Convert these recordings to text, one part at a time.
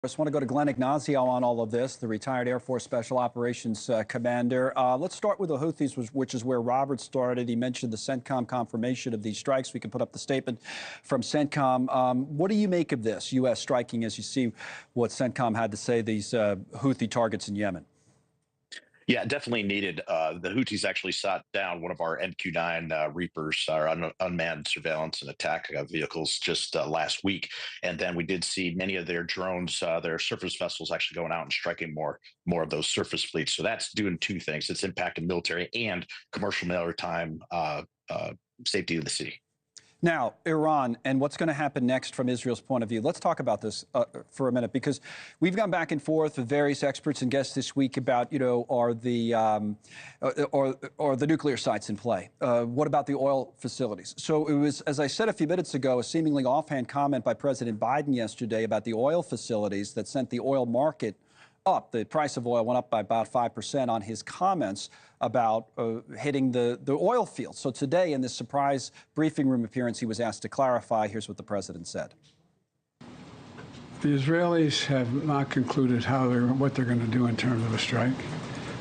I just want to go to Glenn Ignacio on all of this, the retired Air Force Special Operations Commander. Let's start with the Houthis, which is where Robert started. He mentioned the CENTCOM confirmation of these strikes. We can put up the statement from CENTCOM. What do you make of this, U.S. striking, as you see what CENTCOM had to say, these Houthi targets in Yemen? Yeah, definitely needed. The Houthis actually shot down one of our MQ-9 Reapers, our unmanned surveillance and attack vehicles, just last week. And then we did see many of their drones, their surface vessels, actually going out and striking more of those surface fleets. So that's doing two things: it's impacting military and commercial maritime safety of the sea. Now, Iran and what's going to happen next from Israel's point of view. Let's talk about this for a minute, because we've gone back and forth with various experts and guests this week about, are the nuclear sites in play? What about the oil facilities? So it was, as I said a few minutes ago, a seemingly offhand comment by President Biden yesterday about the oil facilities that sent the oil market up. The price of oil went up by about 5% on his comments about hitting the oil field. So today, in this surprise briefing room appearance, he was asked to clarify. Here's what the president said. The Israelis have not concluded what they're going to do in terms of a strike.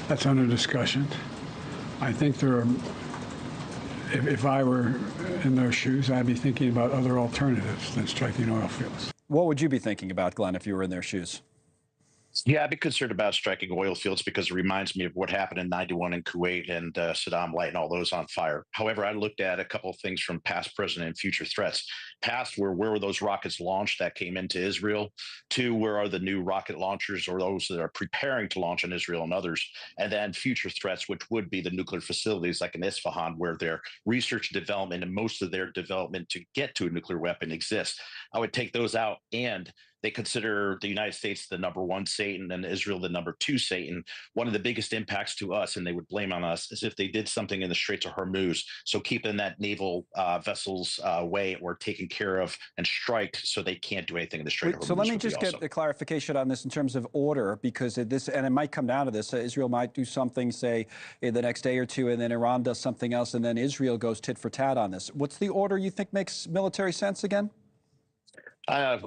That's under discussion. I think if I were in their shoes, I'd be thinking about other alternatives than striking oil fields. What would you be thinking about, Glenn, if you were in their shoes? Yeah, I'd be concerned about striking oil fields because it reminds me of what happened in '91 in Kuwait and Saddam lighting all those on fire. However, I looked at a couple of things from past, present, and future threats. Past, where were those rockets launched that came into Israel? Two, where are the new rocket launchers or those that are preparing to launch on Israel and others? And then future threats, which would be the nuclear facilities like in Isfahan, where their research and development and most of their development to get to a nuclear weapon exists. I would take those out, and they consider the United States the #1 Satan and Israel the #2 Satan. One of the biggest impacts to us, and they would blame on us, is if they did something in the Straits of Hormuz. So keeping that naval vessels away or taken care of and strike so they can't do anything in the Strait of Hormuz. So let me just get the clarification on this in terms of order, because and it might come down to this. Israel might do something, say, in the next day or two, and then Iran does something else, and then Israel goes tit for tat on this. What's the order you think makes military sense again?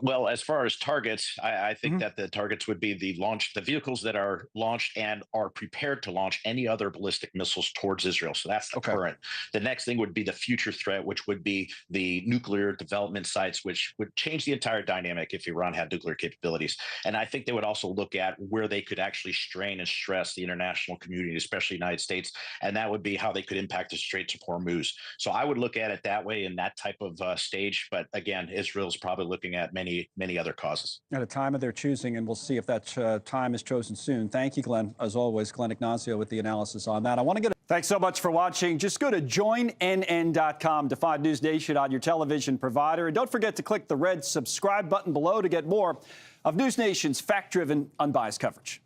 Well, as far as targets, I think that the targets would be the vehicles that are launched and are prepared to launch any other ballistic missiles towards Israel. So that's the current. The next thing would be the future threat, which would be the nuclear development sites, which would change the entire dynamic if Iran had nuclear capabilities. And I think they would also look at where they could actually strain and stress the international community, especially the United States. And that would be how they could impact the Straits of Hormuz. So I would look at it that way in that type of stage. But again, Israel's probably looking at many other causes. At a time of their choosing, and we'll see if that time is chosen soon. Thank you, Glenn. As always, Glenn Ignacio with the analysis on that. Thanks so much for watching. Just go to joinnn.com to find News Nation on your television provider. And don't forget to click the red subscribe button below to get more of News Nation's fact-driven, unbiased coverage.